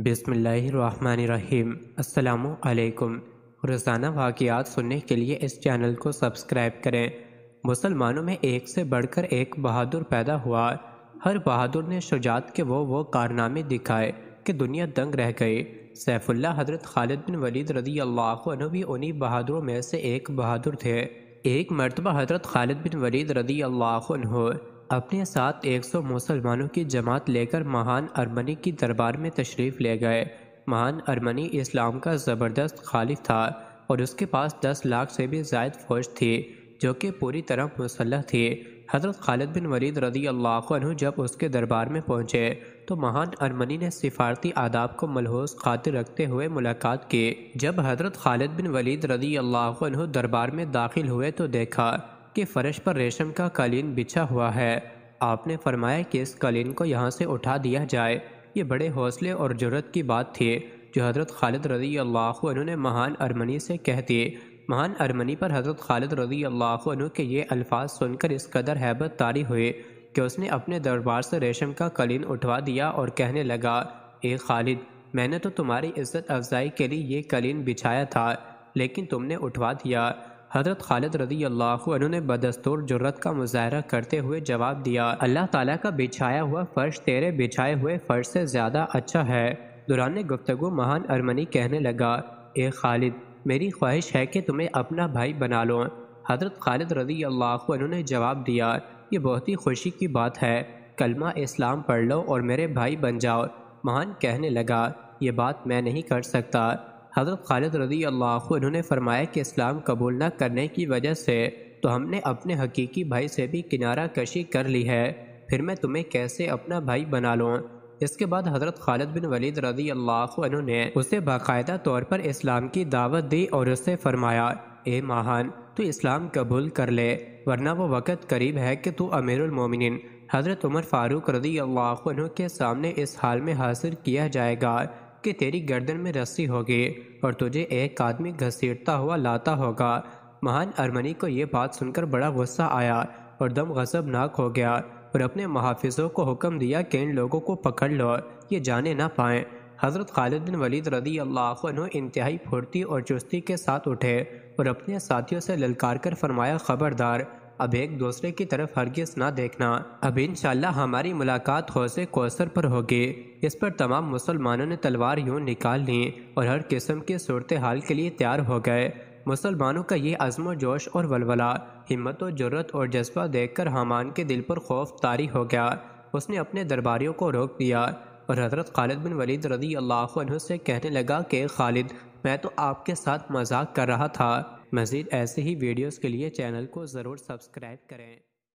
بسم اللہ الرحمن الرحیم۔ السلام علیکم۔ روزانہ واقعات سننے کے لیے اس چینل کو سبسکرائب کریں۔ مسلمانوں میں ایک سے بڑھ کر ایک بہادر پیدا ہوا۔ ہر بہادر نے شجاعت کے وہ کارنامے دکھائے کہ دنیا دنگ رہ گئی۔ سیف اللہ حضرت خالد بن ولید رضی اللہ عنہ بھی انہی بہادروں میں سے ایک بہادر تھے۔ ایک مرتبہ حضرت خالد بن ولید رضی اللہ عنہ اپنے ساتھ 100 مسلمانوں کی جماعت لے کر مہان ارمنی کی دربار میں تشریف لے گئے۔ مہان ارمنی اسلام کا زبردست خالف تھا اور اس کے پاس 10 لاکھ سے بھی زائد فوج تھی جو کہ پوری طرح مسلح تھی۔ حضرت خالد بن ولید رضی اللہ عنہ جب اس کے دربار میں پہنچے تو مہان ارمنی نے سفارتی آداب کو ملحوظ خاطر رکھتے ہوئے ملاقات کی۔ جب حضرت خالد بن ولید رضی اللہ عنہ دربار میں داخل ہوئے تو دیکھا کہ فرش پر ریشم کا قالین بچھا ہوا ہے۔ آپ نے فرمایا کہ اس قالین کو یہاں سے اٹھا دیا جائے۔ یہ بڑے حوصلے اور جرأت کی بات تھی جو حضرت خالد رضی اللہ عنہ نے مہان ارمنی سے کہہ دی۔ مہان ارمنی پر حضرت خالد رضی اللہ عنہ کے یہ الفاظ سن کر اس قدر ہیبت طاری ہوئی کہ اس نے اپنے دربار سے ریشم کا قالین اٹھوا دیا اور کہنے لگا، اے خالد، میں نے تو تمہاری عزت افزائی کے لیے یہ قالین بچھایا تھا لیکن تم نے اٹھوا دیا۔ حضرت خالد رضی اللہ عنہ نے بدستور جرأت کا مظاہرہ کرتے ہوئے جواب دیا، اللہ تعالیٰ کا بچھایا ہوا فرش تیرے بچھائے ہوئے فرش سے زیادہ اچھا ہے۔ دوران گفتگو مہان ارمنی کہنے لگا، اے خالد، میری خواہش ہے کہ تمہیں اپنا بھائی بنا لو۔ حضرت خالد رضی اللہ عنہ نے جواب دیا، یہ بہت ہی خوشی کی بات ہے، کلمہ اسلام پڑھ لو اور میرے بھائی بن جاؤ۔ مہان کہنے لگا، یہ بات میں نہیں کر سکتا۔ حضرت خالد رضی اللہ عنہ نے فرمایا کہ اسلام قبول نہ کرنے کی وجہ سے تو ہم نے اپنے حقیقی بھائی سے بھی کنارہ کشی کر لی ہے، پھر میں تمہیں کیسے اپنا بھائی بنا لوں؟ اس کے بعد حضرت خالد بن ولید رضی اللہ عنہ نے اسے باقاعدہ طور پر اسلام کی دعوت دی اور اسے فرمایا، اے مہان، تو اسلام قبول کر لے ورنہ وہ وقت قریب ہے کہ تو امیر المومنین حضرت عمر فاروق رضی اللہ عنہ کے سامنے اس حال میں حاضر کیا جائے گا کہ تیری گردن میں رسی ہوگی اور تجھے ایک آدمی گھسیٹتا ہوا لاتا ہوگا۔ مہان ارمنی کو یہ بات سن کر بڑا غصہ آیا اور دم غضبناک ہو گیا اور اپنے محافظوں کو حکم دیا کہ ان لوگوں کو پکڑ لو، یہ جانے نہ پائیں۔ حضرت خالد بن ولید رضی اللہ عنہ انتہائی پھرتی اور چستی کے ساتھ اٹھے اور اپنے ساتھیوں سے للکار کر فرمایا، خبردار، اب ایک دوسرے کی طرف ہرگز نہ دیکھنا، اب انشاءاللہ ہماری ملاقات حوض کوثر پر ہوگی۔ اس پر تمام مسلمانوں نے تلوار یوں نکال لیں اور ہر قسم کی صورتحال کے لیے تیار ہو گئے۔ مسلمانوں کا یہ عزم و جوش اور ولولہ، ہمت و جرأت اور جذبہ دیکھ کر حامان کے دل پر خوف طاری ہو گیا۔ اس نے اپنے درباریوں کو روک دیا اور حضرت خالد بن ولید رضی اللہ عنہ سے کہنے لگا کہ خالد، میں تو آپ کے ساتھ مذاق کر رہا تھا۔ مزید ایسے ہی ویڈیوز کے لیے چینل کو ضرور سبسکرائب کریں۔